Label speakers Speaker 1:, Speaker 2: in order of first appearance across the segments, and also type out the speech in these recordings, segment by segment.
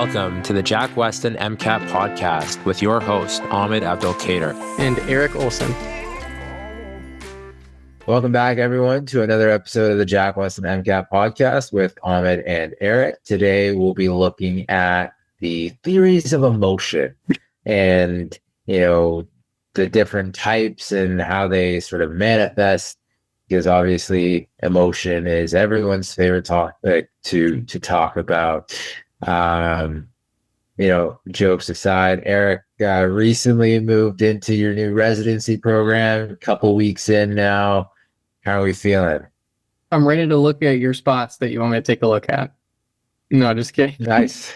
Speaker 1: welcome to the Westin MCAT podcast with your host, Ahmed
Speaker 2: and Eric Olson.
Speaker 3: Welcome back, everyone, to another episode of the Westin MCAT podcast with Ahmed and Eric. Today, we'll be looking at the theories of emotion and, the different types and how they sort of manifest, because obviously emotion is everyone's favorite topic to talk about. Jokes aside, Eric recently moved into your new residency program, a couple weeks in now. How are we feeling?
Speaker 2: I'm ready to look at your spots that you want me to take a look at. No, just kidding.
Speaker 3: Nice.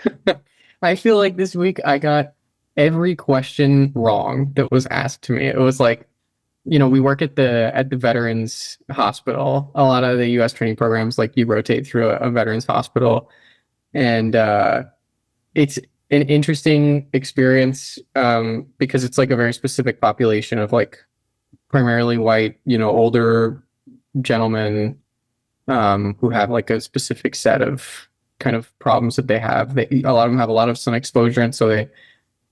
Speaker 2: I feel like this week I got every question wrong that was asked to me. It was like, we work at the Veterans Hospital. A lot of the U.S. training programs, like you rotate through a Veterans Hospital. And it's an interesting experience because it's like a very specific population of like primarily white, older gentlemen who have like a specific set of kind of problems that they have. A lot of them have a lot of sun exposure, and so they,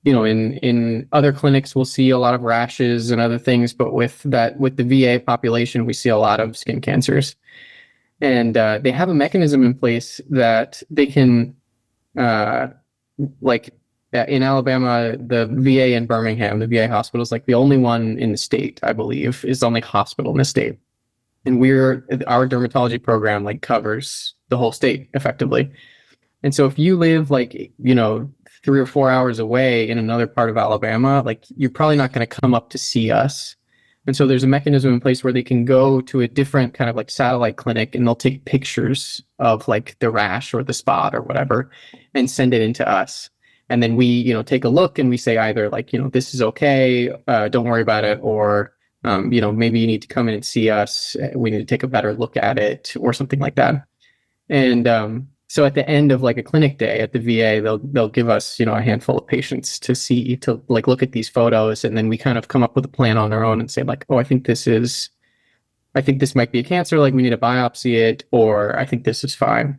Speaker 2: in other clinics we'll see a lot of rashes and other things, but with the VA population we see a lot of skin cancers. And they have a mechanism in place that they can, like in Alabama, the VA in Birmingham, the VA hospital is like the only one in the state, I believe, is the only hospital in the state. And our dermatology program like covers the whole state effectively. And so if you live like, 3 or 4 hours away in another part of Alabama, like you're probably not going to come up to see us. And so there's a mechanism in place where they can go to a different kind of like satellite clinic and they'll take pictures of like the rash or the spot or whatever and send it into us. And then we, take a look and we say either like, this is okay, don't worry about it, or, maybe you need to come in and see us. We need to take a better look at it or something like that. And so at the end of like a clinic day at the VA, they'll give us, a handful of patients to like look at these photos. And then we kind of come up with a plan on our own and say like, oh, I think this might be a cancer. Like we need to biopsy it, or I think this is fine.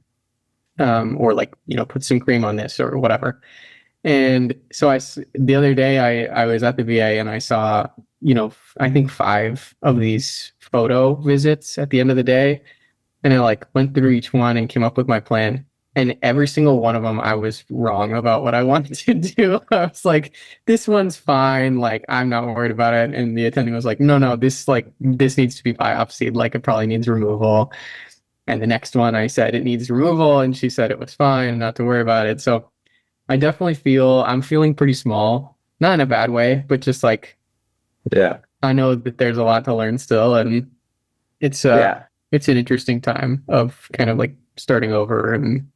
Speaker 2: Or like, put some cream on this or whatever. And so the other day I was at the VA and I saw, I think 5 of these photo visits at the end of the day. And I like went through each one and came up with my plan. And every single one of them, I was wrong about what I wanted to do. I was like, this one's fine. Like, I'm not worried about it. And the attending was like, no, this needs to be biopsied. Like it probably needs removal. And the next one I said it needs removal. And she said it was fine, not to worry about it. So I definitely I'm feeling pretty small, not in a bad way, but just like,
Speaker 3: yeah,
Speaker 2: I know that there's a lot to learn still. And it's an interesting time of kind of like starting over, and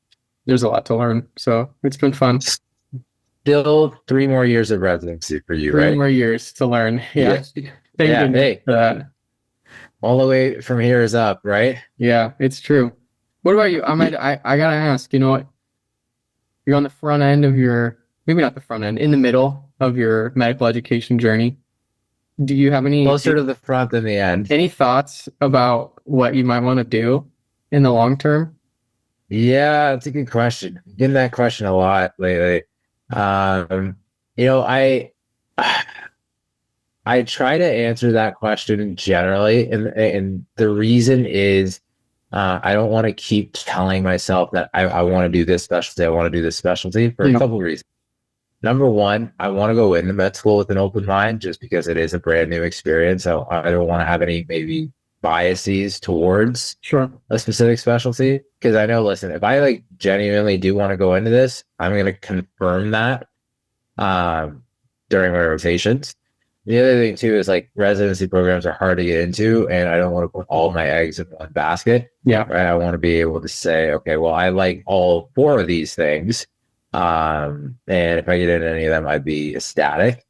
Speaker 2: there's a lot to learn. So it's been fun.
Speaker 3: Still 3 more years of residency for you, right?
Speaker 2: 3 more years to learn. Yeah.
Speaker 3: Hey, all the way from here is up, right?
Speaker 2: Yeah, it's true. What about you? I gotta ask, you're on the front end of maybe not the front end, in the middle of your medical education journey. Do you have any
Speaker 3: closer to the front than the end?
Speaker 2: Any thoughts about what you might want to do in the long term?
Speaker 3: Yeah, that's a good question. I'm getting that question a lot lately. I try to answer that question generally, and the reason is I don't want to keep telling myself that I want to do this specialty. I want to do this specialty for a couple of reasons. Number one, I want to go into med school with an open mind just because it is a brand new experience. So I don't want to have any maybe biases towards a specific specialty. Because I know, listen, if I like genuinely do want to go into this, I'm going to confirm that during my rotations. The other thing too is like residency programs are hard to get into, and I don't want to put all my eggs in one basket.
Speaker 2: Yeah.
Speaker 3: Right. I want to be able to say, okay, well, I like all 4 of these things. And if I get into any of them, I'd be ecstatic.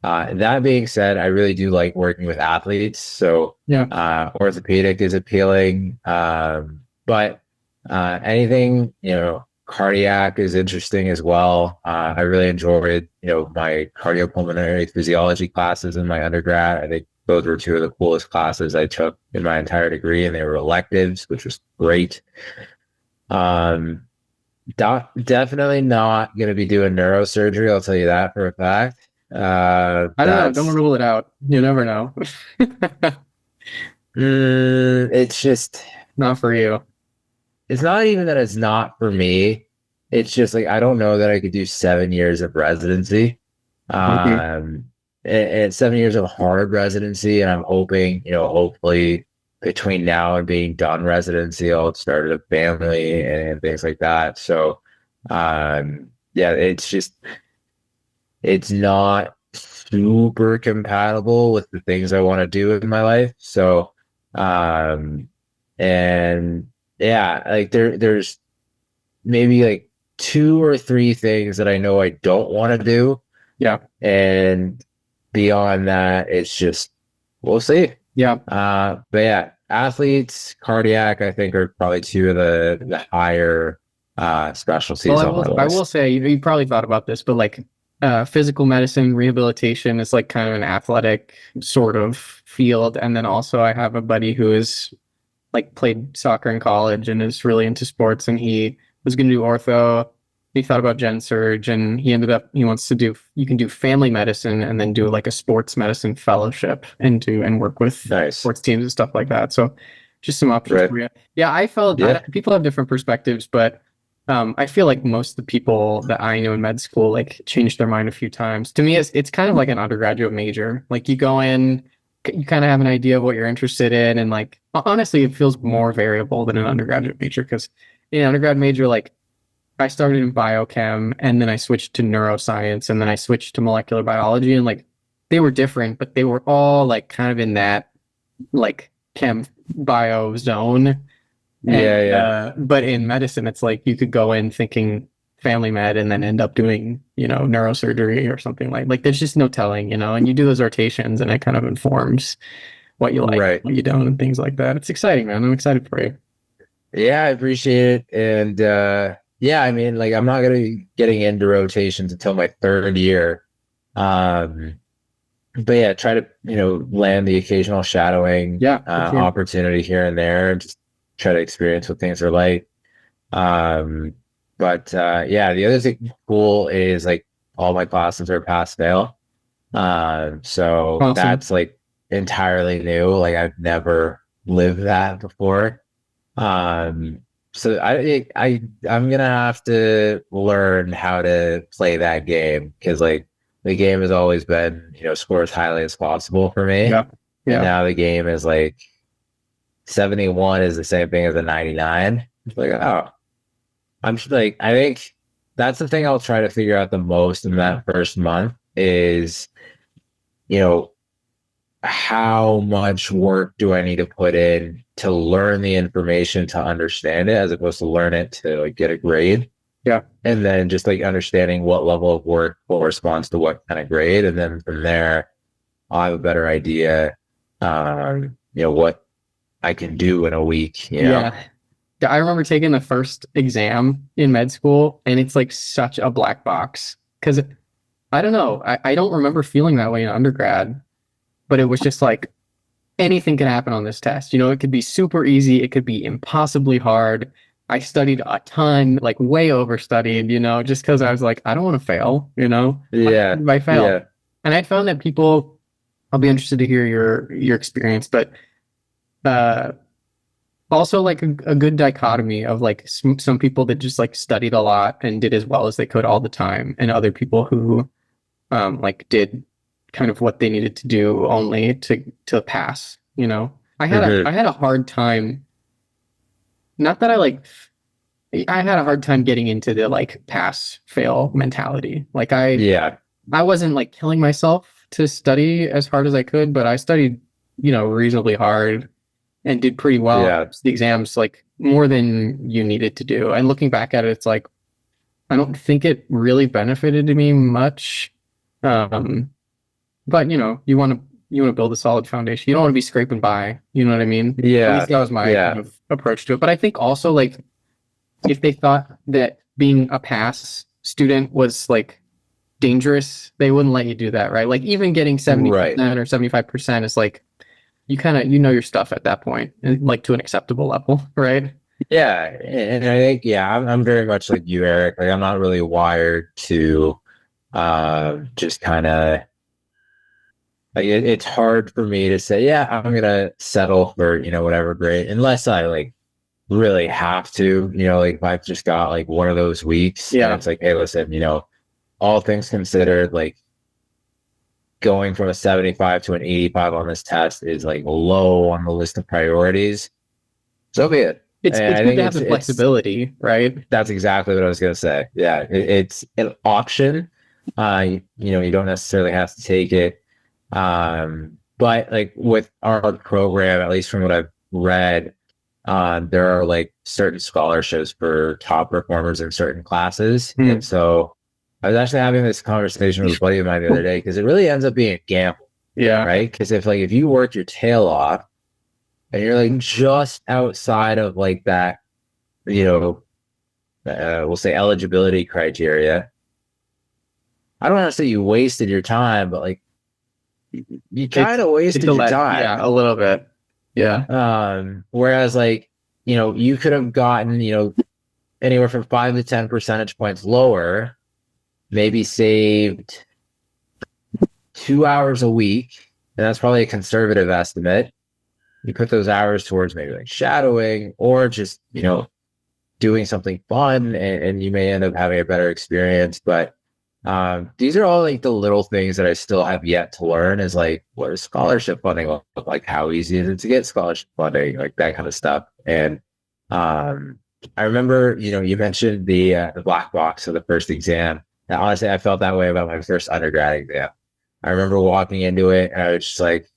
Speaker 3: That being said, I really do like working with athletes. So orthopedic is appealing. But anything, cardiac is interesting as well. I really enjoyed, my cardiopulmonary physiology classes in my undergrad. I think those were 2 of the coolest classes I took in my entire degree, and they were electives, which was great. Definitely not going to be doing neurosurgery. I'll tell you that for a fact.
Speaker 2: I don't know. Don't rule it out. You never know.
Speaker 3: It's just,
Speaker 2: Not for you.
Speaker 3: it's not even that it's not for me. It's just like, I don't know that I could do 7 years of residency.
Speaker 2: Mhm.
Speaker 3: And 7 years of hard residency. And I'm hoping, hopefully between now and being done residency, I'll start a family and things like that. So, yeah, it's not super compatible with the things I want to do in my life. So, um, and yeah, like there's maybe like 2 or 3 things that I know I don't want to do.
Speaker 2: Yeah.
Speaker 3: And beyond that, it's just, we'll see.
Speaker 2: Yeah.
Speaker 3: But yeah, athletes, cardiac, I think are probably two of the higher specialties
Speaker 2: Well,
Speaker 3: on my
Speaker 2: I
Speaker 3: list.
Speaker 2: will say you probably thought about this, but like physical medicine rehabilitation is like kind of an athletic sort of field. And then also I have a buddy who is like played soccer in college and is really into sports, and he was going to do ortho. He thought about gen surge, and he wants to do, you can do family medicine and then do like a sports medicine fellowship and work with
Speaker 3: Nice.
Speaker 2: sports teams and stuff like that. So just some options
Speaker 3: Right.
Speaker 2: for you. Yeah, I felt
Speaker 3: Yeah.
Speaker 2: people have different perspectives, but I feel like most of the people that I knew in med school like changed their mind a few times. To me, it's kind of like an undergraduate major. Like you go in, you kind of have an idea of what you're interested in, and like honestly, it feels more variable than an undergraduate major, because in an undergrad major, like I started in biochem and then I switched to neuroscience and then I switched to molecular biology, and like they were different, but they were all like kind of in that like chem bio zone.
Speaker 3: Yeah, yeah.
Speaker 2: But in medicine, it's like you could go in thinking family med and then end up doing, neurosurgery or something like there's just no telling, and you do those rotations and it kind of informs what you like,
Speaker 3: Right.
Speaker 2: what you don't, and things like that. It's exciting, man. I'm excited for you.
Speaker 3: Yeah, I appreciate it. And yeah, I mean, like I'm not gonna be getting into rotations until my third year. But yeah, try to, land the occasional shadowing
Speaker 2: Yeah, for sure.
Speaker 3: opportunity here and there, and just try to experience what things are like. Um, but yeah, the other thing cool is like all my classes are pass fail. So
Speaker 2: Awesome.
Speaker 3: that's like entirely new. Like I've never lived that before. So I'm gonna have to learn how to play that game, because like the game has always been, score as highly as possible for me.
Speaker 2: Yeah.
Speaker 3: And
Speaker 2: Yeah.
Speaker 3: now the game is like 71 is the same thing as a 99. It's like, oh, I'm just like, I think that's the thing I'll try to figure out the most in that first month is, you know, how much work do I need to put in to learn the information to understand it, as opposed to learn it to like get a grade.
Speaker 2: Yeah.
Speaker 3: And then just like understanding what level of work corresponds to what kind of grade. And then from there, I'll have a better idea, what I can do in a week,
Speaker 2: Yeah. I remember taking the first exam in med school, and it's like such a black box, because I don't know. I don't remember feeling that way in undergrad, but it was just like anything can happen on this test. It could be super easy. It could be impossibly hard. I studied a ton, like way overstudied, just because I was like, I don't want to fail,
Speaker 3: Yeah.
Speaker 2: I fail.
Speaker 3: Yeah.
Speaker 2: And I found that people, I'll be interested to hear your experience, but also like a good dichotomy of like some people that just like studied a lot and did as well as they could all the time, and other people who like did kind of what they needed to do only to pass. I had a hard time. Not that I had a hard time getting into the like pass fail mentality. Like
Speaker 3: Yeah.
Speaker 2: I wasn't like killing myself to study as hard as I could, but I studied, reasonably hard and did pretty well.
Speaker 3: Yeah.
Speaker 2: The exams, like more than you needed to do. And looking back at it, it's like, I don't think it really benefited me much. But you want to build a solid foundation. You don't want to be scraping by. You know what I mean? At
Speaker 3: Yeah.
Speaker 2: least that was my kind of approach to it. But I think also like if they thought that being a pass student was like dangerous, they wouldn't let you do that, right? Like even getting 70% or 75% is like you kind of your stuff at that point, like to an acceptable level, right?
Speaker 3: Yeah, and I think I'm very much like you, Eric. Like I'm not really wired to just kind of like it's hard for me to say, yeah, I'm gonna settle for whatever grade unless I like really have to. Like if I've just got like one of those weeks, and
Speaker 2: Yeah.
Speaker 3: it's like, hey, listen, all things considered, like going from a 75 to an 85 on this test is like low on the list of priorities. So be it.
Speaker 2: It's
Speaker 3: And I
Speaker 2: good
Speaker 3: think
Speaker 2: to have the flexibility, right?
Speaker 3: that's exactly what I was gonna say. Yeah, it's an option. You don't necessarily have to take it. But like with our program, at least from what I've read, there are like certain scholarships for top performers in certain classes. And so I was actually having this conversation with a buddy of mine the other day because it really ends up being a gamble,
Speaker 2: Yeah.
Speaker 3: right? Because if you work your tail off and you're like just outside of like that, we'll say eligibility criteria. I don't want to say you wasted your time, but like you kind of wasted your time.
Speaker 2: Yeah, a little bit. Yeah.
Speaker 3: Whereas like, you could have gotten, anywhere from 5 to 10 percentage points lower, maybe saved 2 hours a week. And that's probably a conservative estimate. You put those hours towards maybe like shadowing or just, doing something fun and you may end up having a better experience. But these are all like the little things that I still have yet to learn is like, what is scholarship funding look like? How easy is it to get scholarship funding? Like that kind of stuff. And I remember, you mentioned the black box of the first exam. And honestly, I felt that way about my first undergrad exam. I remember walking into it and I was just like,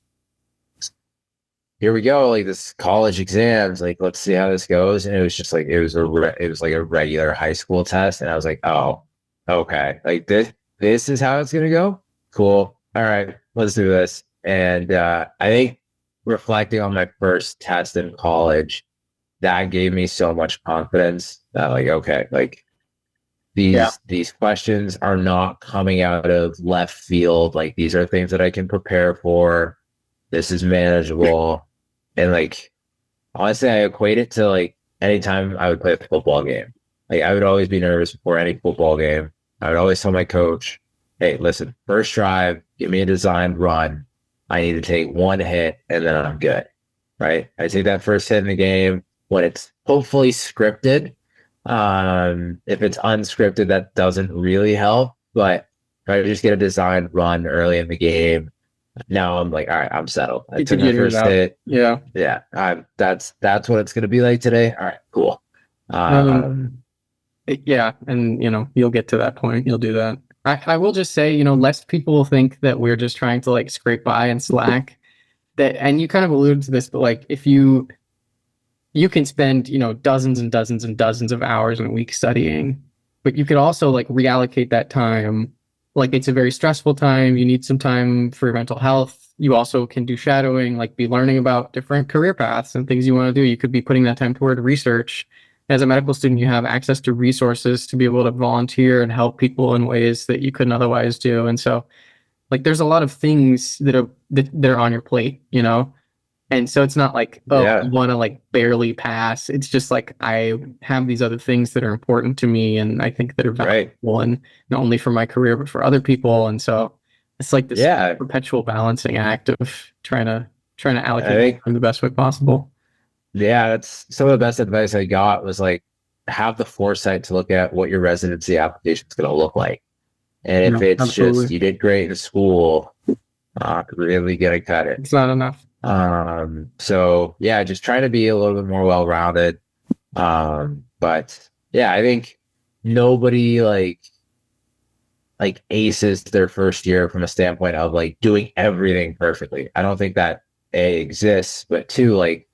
Speaker 3: here we go, like this college exams, like let's see how this goes. And it was just like it was like a regular high school test, and I was like, oh, okay, like this is how it's gonna go. Cool. All right, let's do this. And I think reflecting on my first test in college, that gave me so much confidence that like, okay, like these questions are not coming out of left field. Like these are things that I can prepare for. This is manageable. And like, honestly, I equate it to like anytime I would play a football game. Like I would always be nervous before any football game. I would always tell my coach, hey, listen, first drive, give me a designed run. I need to take one hit and then I'm good. Right. I take that first hit in the game when it's hopefully scripted. If it's unscripted, that doesn't really help. But if I just get a designed run early in the game, now I'm like, all right, I'm settled. I took my first hit.
Speaker 2: Yeah.
Speaker 3: That's what it's gonna be like today. All right, cool.
Speaker 2: Yeah, and you'll get to that point. You'll do that. I will just say, less people think that we're just trying to like scrape by and slack. That, and you kind of alluded to this, but like if you can spend dozens and dozens and dozens of hours in a week studying, but you could also like reallocate that time. Like it's a very stressful time. You need some time for your mental health. You also can do shadowing, like be learning about different career paths and things you want to do. You could be putting that time toward research. As a medical student, you have access to resources to be able to volunteer and help people in ways that you couldn't otherwise do. And so like there's a lot of things that are on your plate, And so it's not like, I want to like barely pass. It's just like I have these other things that are important to me and I think that are valuable, and not only for my career but for other people. And so it's like this perpetual balancing act of trying to allocate in the best way possible.
Speaker 3: Yeah, that's some of the best advice I got was like have the foresight to look at what your residency application is going to look like. And if it's just you did great in school, really gonna cut it.
Speaker 2: It's not enough.
Speaker 3: So yeah, just trying to be a little bit more well-rounded. But yeah, I think nobody like aces their first year from a standpoint of like doing everything perfectly. I don't think that A exists, but two, like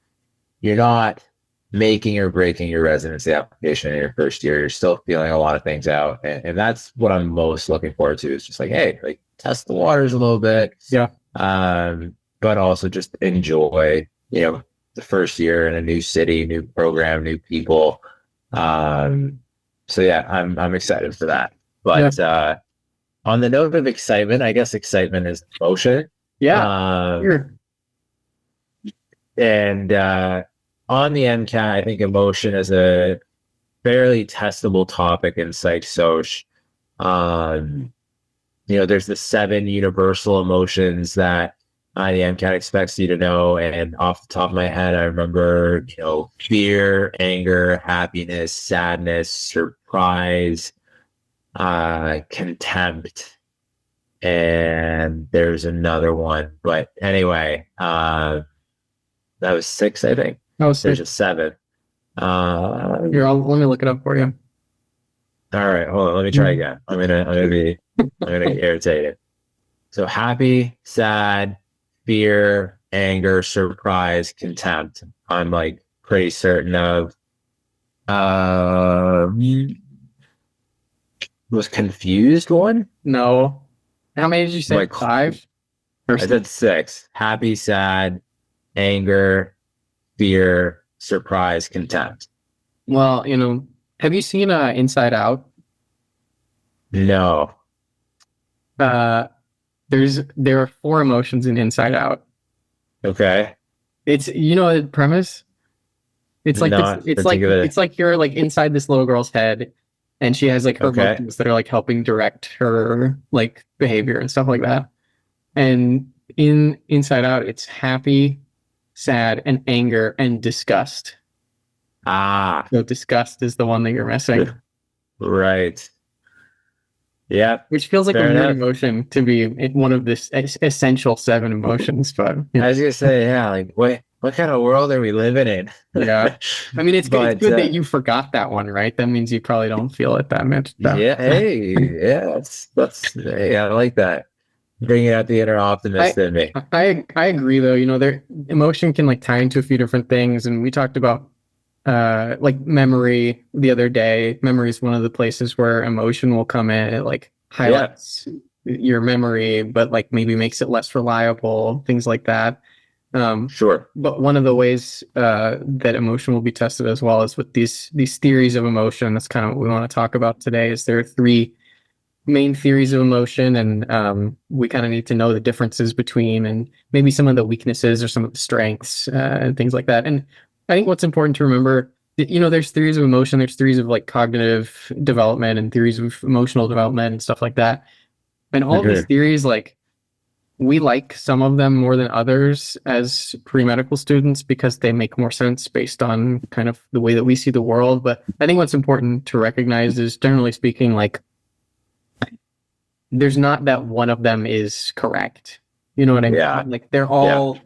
Speaker 3: you're not making or breaking your residency application in your first year. You're still feeling a lot of things out. And that's what I'm most looking forward to is just like, hey, like test the waters a little bit.
Speaker 2: Yeah.
Speaker 3: But also just enjoy, the first year in a new city, new program, new people. So yeah, I'm excited for that. But on the note of excitement, I guess excitement is emotion.
Speaker 2: Yeah.
Speaker 3: And on the MCAT, I think emotion is a fairly testable topic in psych soc. There's the 7 universal emotions that the MCAT expects you to know. And off the top of my head, I remember, fear, anger, happiness, sadness, surprise, contempt. And there's another one. But anyway, that was 6, I think.
Speaker 2: Oh,
Speaker 3: There's a 7.
Speaker 2: Here, let me look it up for you.
Speaker 3: All right, hold on. Let me try again. I'm gonna get irritated. So happy, sad, fear, anger, surprise, contempt. I'm like pretty certain of. Was confused one?
Speaker 2: No. How many did you say?
Speaker 3: Like
Speaker 2: 5?
Speaker 3: I said 6. Happy, sad, anger, fear, surprise, contempt.
Speaker 2: Well, have you seen Inside Out?
Speaker 3: No.
Speaker 2: There are 4 emotions in Inside Out.
Speaker 3: Okay.
Speaker 2: It's the premise. It's like
Speaker 3: Not
Speaker 2: it's
Speaker 3: particular.
Speaker 2: like you're like inside this little girl's head, and she has like her
Speaker 3: Okay.
Speaker 2: emotions that are like helping direct her like behavior and stuff like that. And in Inside Out, it's happy, sad, and anger and disgust. So disgust is the one that you're missing.
Speaker 3: Right. Yeah.
Speaker 2: Which feels like
Speaker 3: Fair
Speaker 2: a weird
Speaker 3: enough.
Speaker 2: emotion to be one of this essential 7 emotions, but
Speaker 3: I was gonna say, yeah, like what kind of world are we living in?
Speaker 2: yeah. I mean, it's good that you forgot that one, right? That means you probably don't feel it that much.
Speaker 3: Yeah, hey, yeah, hey, I like that. Bringing out the inner optimist in me.
Speaker 2: I agree though. Their emotion can like tie into a few different things, and we talked about like memory the other day. Memory is one of the places where emotion will come in. It like highlights your memory, but like maybe makes it less reliable, things like that.
Speaker 3: Sure.
Speaker 2: But one of the ways that emotion will be tested as well is with these theories of emotion. That's kind of what we want to talk about today. Is there are 3 main theories of emotion, and we kind of need to know the differences between, and maybe some of the weaknesses or some of the strengths and things like that. And I think what's important to remember, there's theories of emotion, there's theories of like cognitive development and theories of emotional development and stuff like that. And all of these theories, like, we like some of them more than others as pre-medical students because they make more sense based on kind of the way that we see the world. But I think what's important to recognize is, generally speaking, like, there's not that one of them is correct. You know what I mean?
Speaker 3: Yeah.
Speaker 2: Like, they're all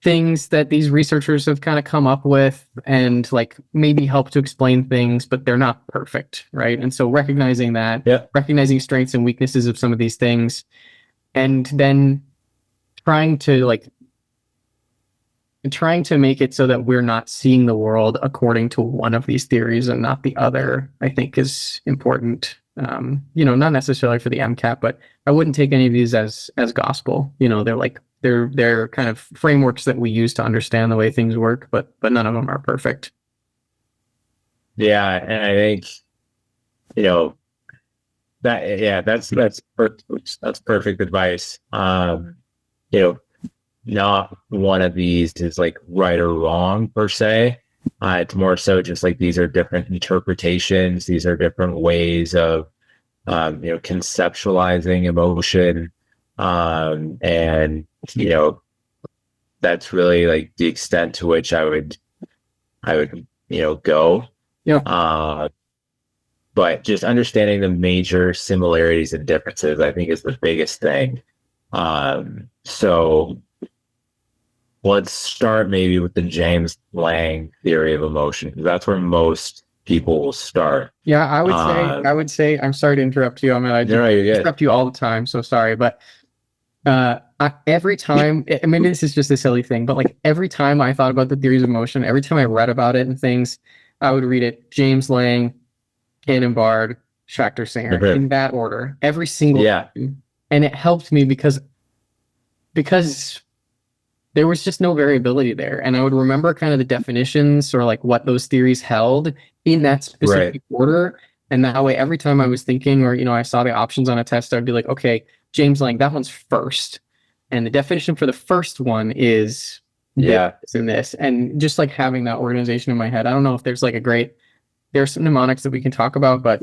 Speaker 2: things that these researchers have kind of come up with and like maybe help to explain things, but they're not perfect, right? And so recognizing that, recognizing strengths and weaknesses of some of these things, and then trying to make it so that we're not seeing the world according to one of these theories and not the other, I think is important. Not necessarily for the MCAT, but I wouldn't take any of these as gospel. They're kind of frameworks that we use to understand the way things work, but none of them are perfect.
Speaker 3: Yeah, and I think that's perfect advice. Not one of these is like right or wrong per se. It's more so just like these are different interpretations. These are different ways of conceptualizing emotion, and that's really like the extent to which I would go. Yeah. But just understanding the major similarities and differences, I think, is the biggest thing. So let's start maybe with the James Lang theory of emotion, because that's where most people will start.
Speaker 2: Yeah, I would say, I'm sorry to interrupt you. I interrupt you all the time, so sorry. But every time, maybe this is just a silly thing, but like every time I thought about the theories of emotion, every time I read about it and things, I would read it James Lang, Cannon-Bard, Schachter Singer, in that order, every single time. And it helped me because there was just no variability there. And I would remember kind of the definitions or like what those theories held in that specific order. And that way, every time I was thinking or, I saw the options on a test, I'd be like, okay, James Lang, that one's first. And the definition for the first one is
Speaker 3: Yeah.
Speaker 2: in this, and just like having that organization in my head. I don't know if there's like there's some mnemonics that we can talk about, but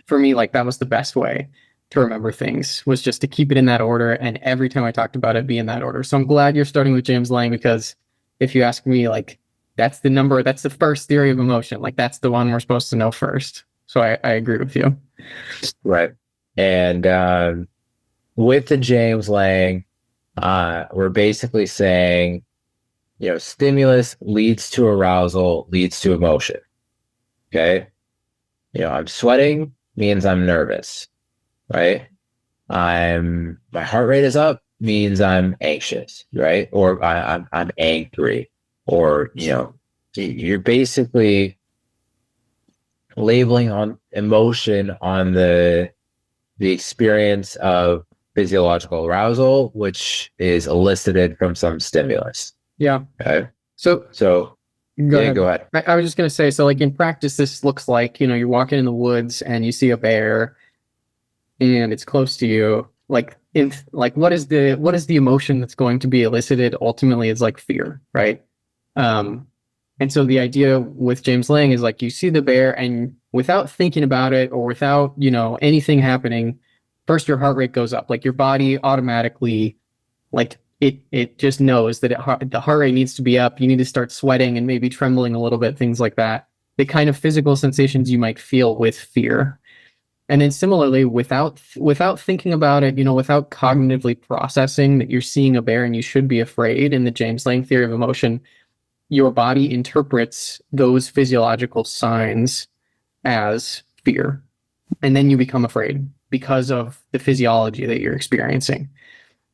Speaker 2: for me, like that was the best way to remember things, was just to keep it in that order, and every time I talked about it, be in that order. So I'm glad you're starting with James Lang, because if you ask me, like that's the first theory of emotion. Like that's the one we're supposed to know first. So I agree with you.
Speaker 3: Right. And with the James Lang, we're basically saying, stimulus leads to arousal, leads to emotion. Okay. I'm sweating means I'm nervous, right? My heart rate is up means I'm anxious, right? Or I'm angry, or, you're basically labeling on emotion on the experience of physiological arousal, which is elicited from some stimulus.
Speaker 2: Yeah.
Speaker 3: Okay.
Speaker 2: So
Speaker 3: So
Speaker 2: go ahead.
Speaker 3: go ahead.
Speaker 2: I was just going to say, so like in practice, this looks like, you're walking in the woods and you see a bear and it's close to you. Like what is the emotion that's going to be elicited ultimately is like fear, right? And so the idea with James Lang is like, you see the bear and without thinking about it, or without, anything happening, first your heart rate goes up. Like your body automatically, like it just knows that the heart rate needs to be up. You need to start sweating and maybe trembling a little bit, things like that. The kind of physical sensations you might feel with fear. And then similarly, without thinking about it, without cognitively processing that you're seeing a bear and you should be afraid, in the James Lang theory of emotion, your body interprets those physiological signs as fear. And then you become afraid because of the physiology that you're experiencing.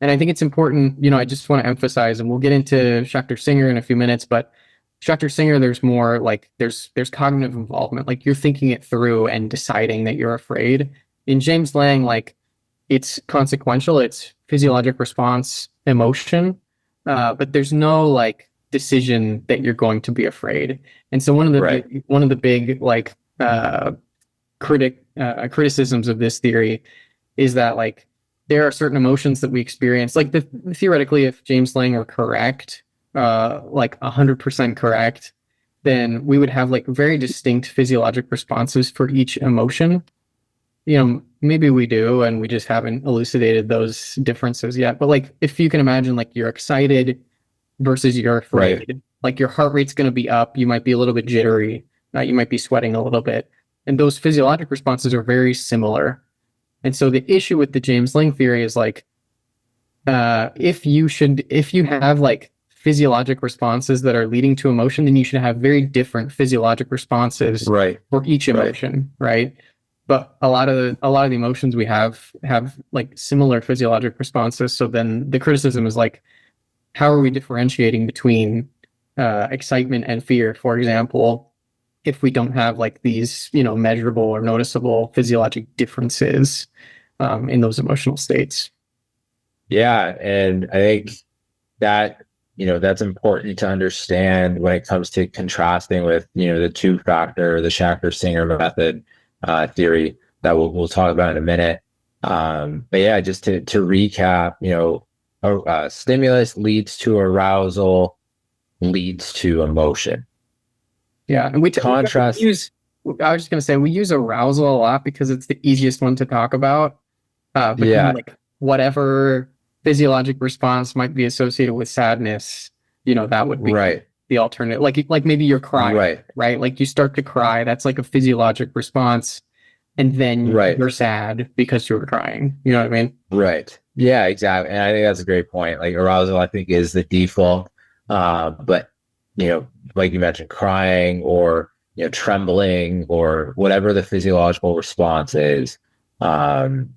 Speaker 2: And I think it's important, I just want to emphasize, and we'll get into Schechter Singer in a few minutes, but Schechter Singer, there's more like there's cognitive involvement, like you're thinking it through and deciding that you're afraid. In James Lang, like it's consequential, it's physiologic response, emotion, but there's no like decision that you're going to be afraid. And so one of the big like criticisms of this theory is that like there are certain emotions that we experience, like theoretically, if James Lang were correct, like 100% correct, then we would have like very distinct physiologic responses for each emotion. Maybe we do, and we just haven't elucidated those differences yet. But like, if you can imagine, like you're excited versus you're afraid,
Speaker 3: Right.
Speaker 2: like your heart rate's going to be up. You might be a little bit jittery. You might be sweating a little bit. And those physiologic responses are very similar. And so the issue with the James Lang theory is like, if you have like physiologic responses that are leading to emotion, then you should have very different physiologic responses for each emotion, right? But a lot of the emotions we have like similar physiologic responses. So then the criticism is like, how are we differentiating between excitement and fear, for example, if we don't have like these, measurable or noticeable physiologic differences in those emotional states?
Speaker 3: Yeah. And I think that, that's important to understand when it comes to contrasting with, the two-factor, the Schechter-Singer method theory that we'll talk about in a minute. But yeah, just to recap, stimulus leads to arousal, leads to emotion.
Speaker 2: Yeah, and I was just going to say, we use arousal a lot because it's the easiest one to talk about. But like whatever physiologic response might be associated with sadness, that would be the alternative. Like maybe you're crying, right? Like you start to cry. That's like a physiologic response, and then you're sad because you were crying. You know what I mean?
Speaker 3: Right. Yeah, exactly. And I think that's a great point. Like arousal, I think, is the default. But like you mentioned, crying or trembling or whatever the physiological response is, that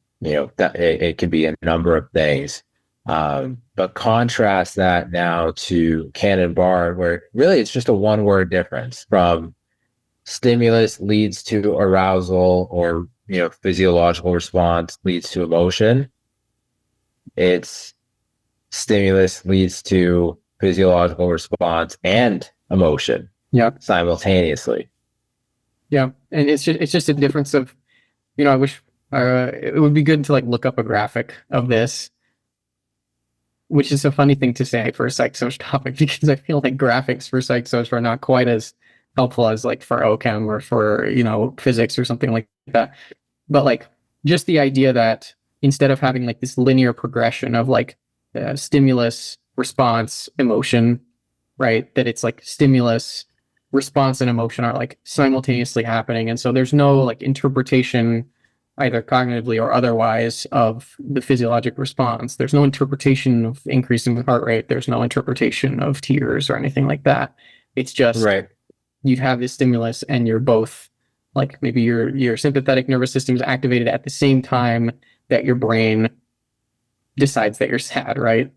Speaker 3: it could be a number of things. But contrast that now to Cannon Barr, where really it's just a one-word difference from stimulus leads to arousal, or physiological response leads to emotion. It's stimulus leads to physiological response and emotion simultaneously.
Speaker 2: Yeah, and it's just a difference of, I wish it would be good to like look up a graphic of this. which is a funny thing to say for a psych-soc topic, because I feel like graphics for psych-soc are not quite as helpful as like for OChem or for, physics or something like that. But like just the idea that instead of having like this linear progression of like stimulus, response, emotion, right? That it's like stimulus, response, and emotion are like simultaneously happening. And so there's no like interpretation, either cognitively or otherwise, of the physiologic response. There's no interpretation of increasing the heart rate. There's no interpretation of tears or anything like that. It's just you have this stimulus and you're both like maybe your sympathetic nervous system is activated at the same time that your brain decides that you're sad, right?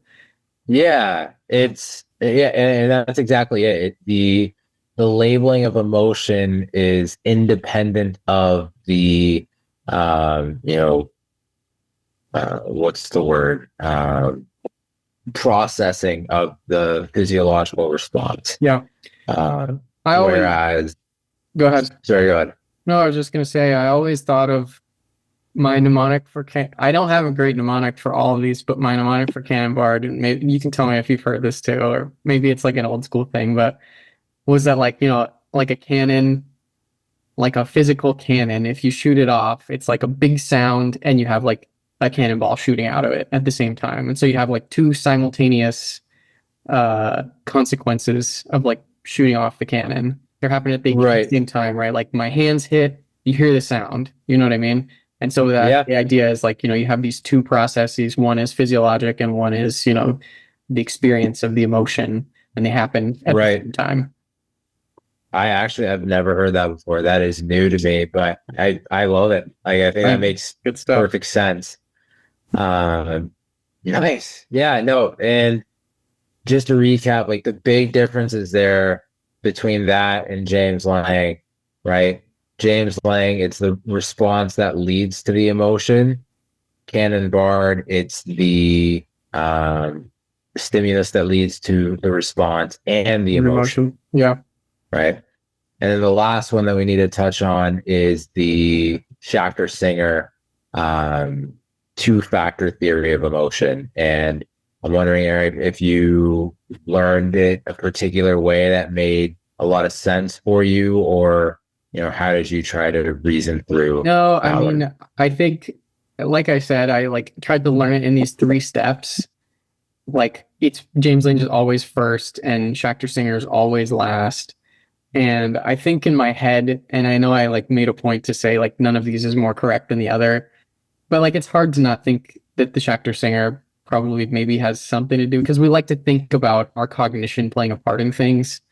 Speaker 3: Yeah, and that's exactly it. The labeling of emotion is independent of the what's the word? Processing of the physiological response.
Speaker 2: Yeah.
Speaker 3: Whereas,
Speaker 2: go ahead.
Speaker 3: Sorry, go ahead.
Speaker 2: No, I was just going to say, I always thought of my mnemonic for I don't have a great mnemonic for all of these, but my mnemonic for Cannonball, maybe you can tell me if you've heard this too, or maybe it's like an old school thing, but was that like, like a cannon, like a physical cannon, if you shoot it off, it's like a big sound and you have like a cannonball shooting out of it at the same time. And so you have like two simultaneous consequences of like shooting off the cannon. They're happening at the same time, right? Like my hands hit, you hear the sound, you know what I mean? And so that the idea is like, you have these two processes. One is physiologic and one is, the experience of the emotion, and they happen at the same time.
Speaker 3: I actually have never heard that before. That is new to me, but I love it. Like, I think that makes
Speaker 2: good stuff.
Speaker 3: Perfect sense. Nice. Yeah, no. And just to recap, like the big differences there between that and James Lang, right? James Lang, it's the response that leads to the emotion. Cannon-Bard, it's the stimulus that leads to the response and the emotion.
Speaker 2: Yeah.
Speaker 3: Right. And then the last one that we need to touch on is the Schachter-Singer two-factor theory of emotion. And I'm wondering, Eric, if you learned it a particular way that made a lot of sense for you, or how did you try to reason through?
Speaker 2: No, I mean, I think, like I said, I like tried to learn it in these 3 steps. Like it's James Lynch is always first and Schachter-Singer is always last. And I think in my head, and I know I like made a point to say like none of these is more correct than the other, but like it's hard to not think that the Schachter-Singer probably maybe has something to do, because we like to think about our cognition playing a part in things.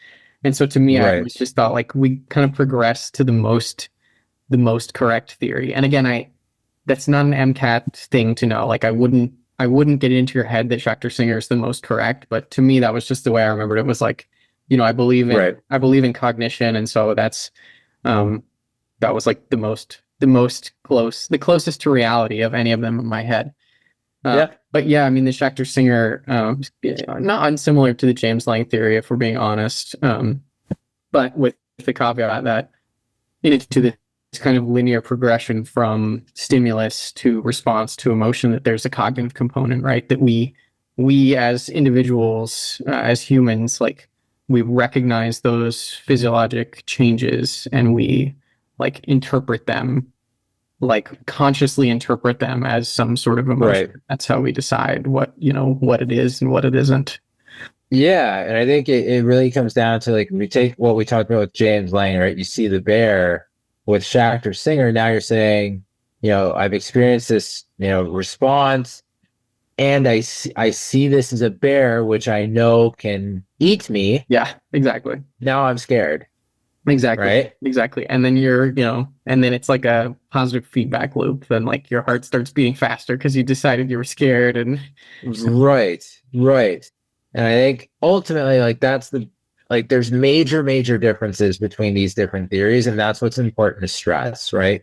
Speaker 2: And so to me, I was just thought like we kind of progressed to the most correct theory. And again, that's not an MCAT thing to know. Like I wouldn't get into your head that Schachter-Singer is the most correct, but to me that was just the way I remembered it. Was like, I believe in cognition, and so that's that was like the closest to reality of any of them in my head. But yeah, I mean, the Schachter-Singer, not unsimilar to the James Lang theory, if we're being honest, but with the caveat that to this kind of linear progression from stimulus to response to emotion, that there's a cognitive component, right? That we as individuals, as humans, like we recognize those physiologic changes and we like interpret them, like consciously interpret them as some sort of emotion. Right. That's how we decide what it is and what it isn't.
Speaker 3: Yeah. And I think it really comes down to like, we take what we talked about with James Lang, right? You see the bear. With Schachter-Singer, now you're saying, I've experienced this, response, and I see this as a bear, which I know can eat me.
Speaker 2: Yeah, exactly.
Speaker 3: Now I'm scared.
Speaker 2: Exactly.
Speaker 3: Right?
Speaker 2: Exactly. And then and then it's like a positive feedback loop. Then like your heart starts beating faster because you decided you were scared. And
Speaker 3: Right. And I think ultimately, like there's major differences between these different theories, and that's what's important to stress, right?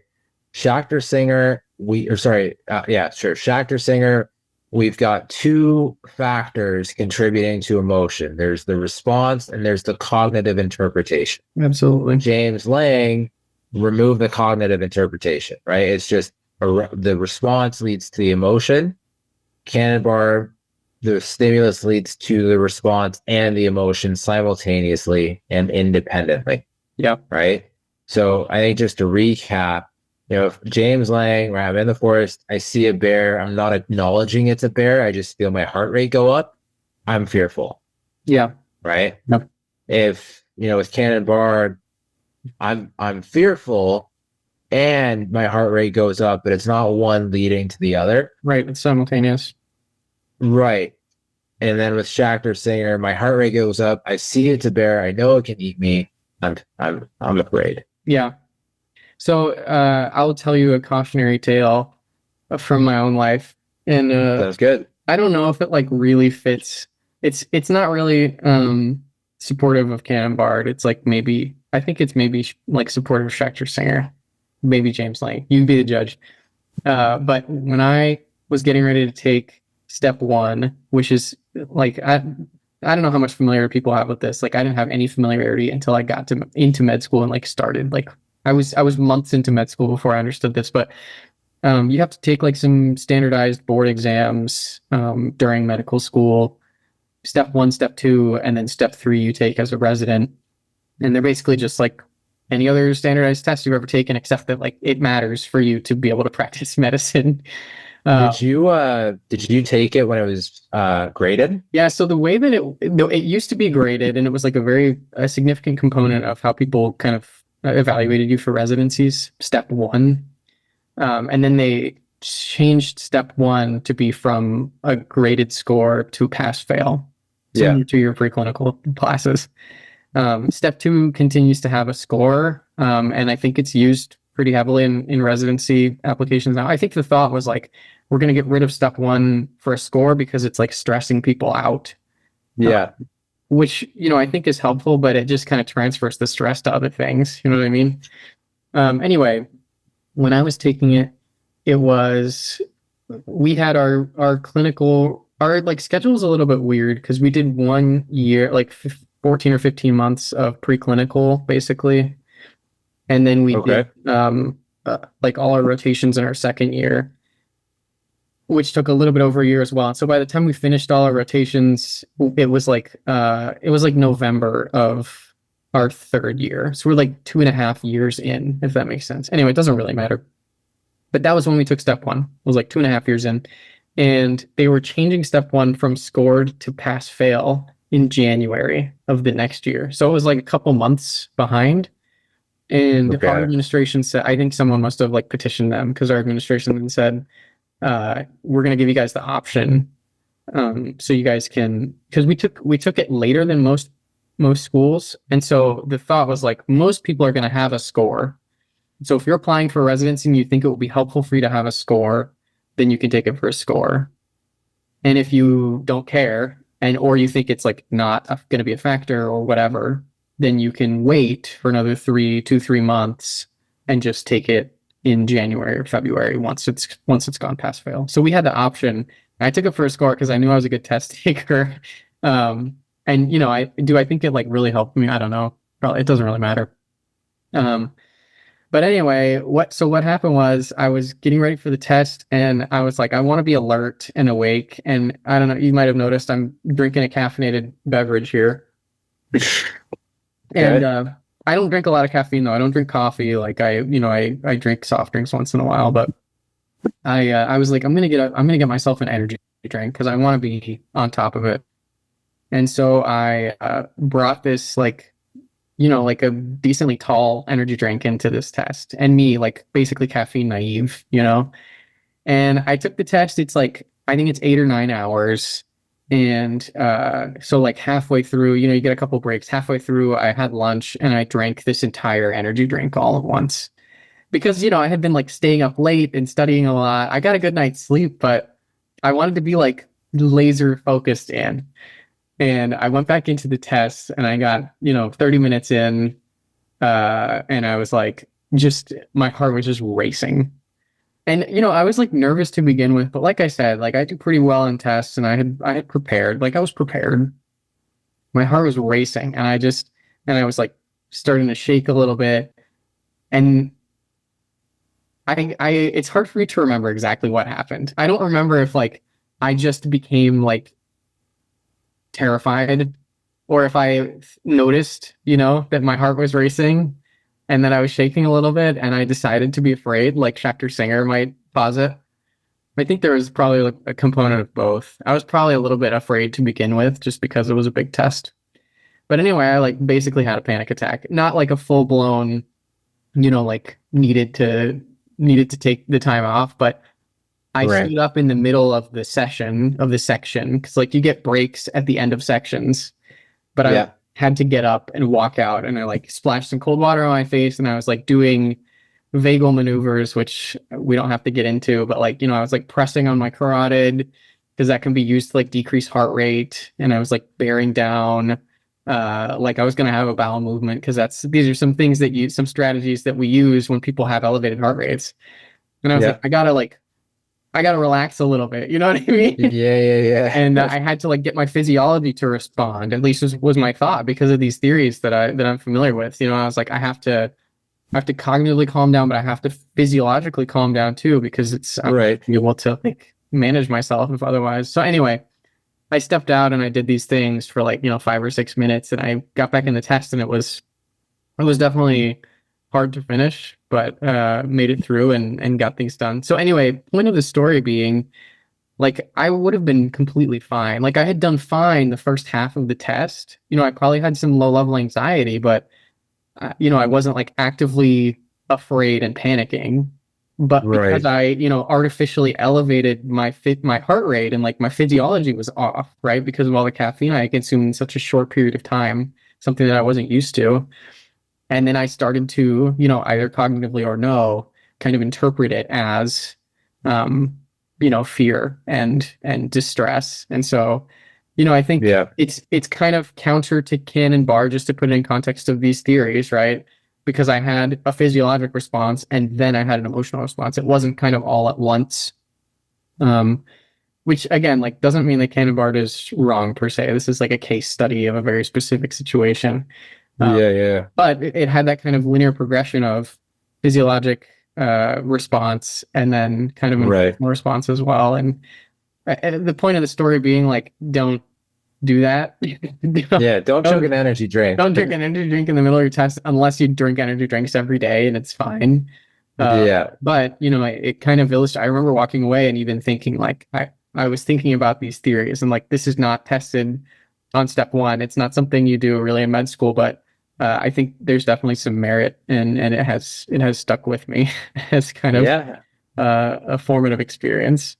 Speaker 3: Schachter-Singer, Schachter-Singer, we've got 2 factors contributing to emotion. There's the response and there's the cognitive interpretation.
Speaker 2: Absolutely.
Speaker 3: James Lang, remove the cognitive interpretation, right? It's just the response leads to the emotion. Cannon-Bard, the stimulus leads to the response and the emotion simultaneously and independently.
Speaker 2: Yeah.
Speaker 3: Right. So I think just to recap, if James Lang, where I'm in the forest, I see a bear, I'm not acknowledging it's a bear. I just feel my heart rate go up. I'm fearful.
Speaker 2: Yeah.
Speaker 3: Right.
Speaker 2: Yep.
Speaker 3: If, with Cannon Bar, I'm fearful and my heart rate goes up, but it's not one leading to the other.
Speaker 2: Right. It's simultaneous.
Speaker 3: Right. And then with Shachter Singer, my heart rate goes up. I see it's a bear. I know it can eat me. I'm afraid.
Speaker 2: Yeah. So I'll tell you a cautionary tale from my own life. And
Speaker 3: Sounds good.
Speaker 2: I don't know if it like really fits. It's not really supportive of Cannon Bard. It's like I think it's maybe like supportive of Shachter Singer, maybe James Lang. You can be the judge. But when I was getting ready to take step 1, which is like I don't know how much familiarity people have with this. Like I didn't have any familiarity until I got into med school and like started. Like I was months into med school before I understood this, but you have to take like some standardized board exams during medical school. Step 1, step 2, and then step 3 you take as a resident. And they're basically just like any other standardized test you've ever taken, except that like it matters for you to be able to practice medicine.
Speaker 3: Did you take it when it was graded?
Speaker 2: Yeah, so the way that it used to be graded, and it was like a significant component of how people kind of evaluated you for residencies, step 1. And then they changed step 1 to be from a graded score to pass fail, similar to your preclinical classes. Step 2 continues to have a score, and I think it's used pretty heavily in residency applications now. I think the thought was like, we're going to get rid of step 1 for a score because it's like stressing people out.
Speaker 3: Yeah.
Speaker 2: Which, I think is helpful, but it just kind of transfers the stress to other things. You know what I mean? Anyway, when I was taking it, we had our clinical, our like schedule was a little bit weird because we did 1 year, like 14 or 15 months of preclinical basically. And then we did like all our rotations in our second year, which took a little bit over a year as well. And so by the time we finished all our rotations, it was like November of our third year. So we're like 2.5 years in, if that makes sense. Anyway, it doesn't really matter. But that was when we took step 1. It was like 2.5 years in. And they were changing step 1 from scored to pass fail in January of the next year. So it was like a couple months behind. And our administration said, I think someone must have like petitioned them because our administration said, we're going to give you guys the option. So you guys can, because we took it later than most schools. And so the thought was like, most people are going to have a score. So if you're applying for a residency and you think it will be helpful for you to have a score, then you can take it for a score. And if you don't care, or you think it's like not going to be a factor or whatever, then you can wait for another 3 months and just take it in January or February once it's gone past fail. So we had the option. I took it for a score because I knew I was a good test taker. And I think it like really helped me. I don't know. Probably it doesn't really matter. But anyway, what happened was I was getting ready for the test and I was like, I want to be alert and awake. And I don't know, you might have noticed I'm drinking a caffeinated beverage here. And I don't drink a lot of caffeine though. I don't drink coffee. Like I drink soft drinks once in a while, but I was like, I'm gonna get myself an energy drink because I want to be on top of it. And so I brought this like a decently tall energy drink into this test, and me like basically caffeine naive, and I took the test. It's like, I think it's 8 or 9 hours. And so like halfway through, you get a couple breaks. Halfway through, I had lunch and I drank this entire energy drink all at once because, I had been like staying up late and studying a lot. I got a good night's sleep, but I wanted to be like laser focused in. And I went back into the test and I got, 30 minutes in and I was like, my heart was just racing. And, I was like nervous to begin with, but like I said, like I do pretty well in tests and I had prepared, like I was prepared. My heart was racing and I was like starting to shake a little bit. And it's hard for me to remember exactly what happened. I don't remember if like I just became like terrified, or if I noticed, that my heart was racing and that I was shaking a little bit and I decided to be afraid, like Shachter Singer might posit. I think there was probably like a component of both. I was probably a little bit afraid to begin with just because it was a big test. But anyway, I like basically had a panic attack, not like a full blown, like needed to take the time off, but I stood up in the middle of the section because like you get breaks at the end of sections, but I had to get up and walk out, and I like splashed some cold water on my face, and I was like doing vagal maneuvers, which we don't have to get into, but like, I was like pressing on my carotid because that can be used to like decrease heart rate. And I was like bearing down, like I was going to have a bowel movement because these are some things some strategies that we use when people have elevated heart rates. And I was like, I gotta relax a little bit. You know what I mean?
Speaker 3: Yeah.
Speaker 2: And I had to like get my physiology to respond, at least was my thought, because of these theories that I'm familiar with. I was like, I have to cognitively calm down, but I have to physiologically calm down too, because I'm able to like manage myself if otherwise. So anyway, I stepped out and I did these things for like, 5 or 6 minutes, and I got back in the test, and it was definitely hard to finish, but made it through and got things done. So anyway, point of the story being, like, I would have been completely fine. Like, I had done fine the first half of the test. I probably had some low level anxiety, but I wasn't like actively afraid and panicking, but because I, artificially elevated my heart rate, and like my physiology was off, right? Because of all the caffeine I consumed in such a short period of time, something that I wasn't used to. And then I started to, either cognitively or no, kind of interpret it as, fear and distress. And so, I think it's kind of counter to Cannon-Barr, just to put it in context of these theories, right? Because I had a physiologic response and then I had an emotional response. It wasn't kind of all at once. Which again, like, doesn't mean that Cannon-Barr is wrong per se. This is like a case study of a very specific situation. But it had that kind of linear progression of physiologic response and then kind of emotional response as well. And the point of the story being, like, don't do that.
Speaker 3: Don't drink an energy drink.
Speaker 2: Don't drink an energy drink in the middle of your test unless you drink energy drinks every day, and it's fine. But it kind of illustrates. I remember walking away and even thinking, like, I was thinking about these theories, and like, this is not tested on step one. It's not something you do really in med school, but I think there's definitely some merit, and it has stuck with me as kind of a formative experience.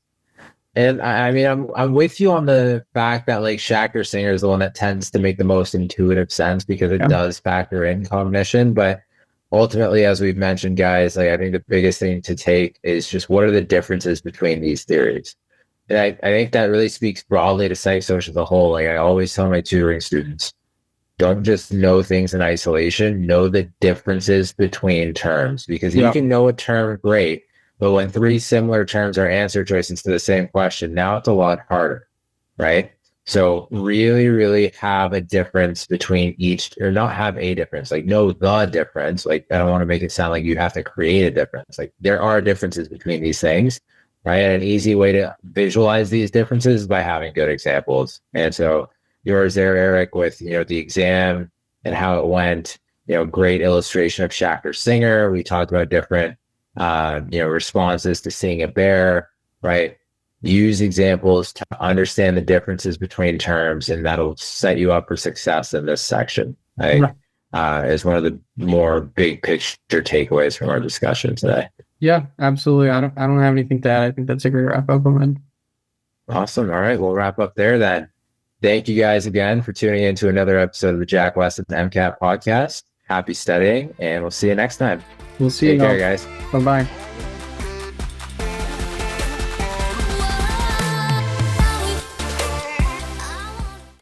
Speaker 3: And I mean, I'm with you on the fact that like Shachter Singer is the one that tends to make the most intuitive sense because it does factor in cognition. But ultimately, as we've mentioned, guys, like, I think the biggest thing to take is just what are the differences between these theories. And I think that really speaks broadly to psychosocial as a whole. Like, I always tell my tutoring students, don't just know things in isolation, know the differences between terms, because you can know a term great, but when 3 similar terms are answer choices to the same question, now it's a lot harder, right? So really, really have a difference between each, or not have a difference, like know the difference. Like, I don't want to make it sound like you have to create a difference. Like, there are differences between these things, right? And an easy way to visualize these differences is by having good examples. And so yours there, Eric, with, the exam and how it went, great illustration of Shachter Singer. We talked about different, responses to seeing a bear, right? Use examples to understand the differences between terms, and that'll set you up for success in this section. Is one of the more big picture takeaways from our discussion today.
Speaker 2: Yeah, absolutely. I don't have anything to add. I think that's a great wrap up, man.
Speaker 3: Awesome. All right, we'll wrap up there then. Thank you guys again for tuning in to another episode of the Jack Westin MCAT podcast. Happy studying, and we'll see you next time.
Speaker 2: We'll see you.
Speaker 3: Take care, guys.
Speaker 2: Bye-bye.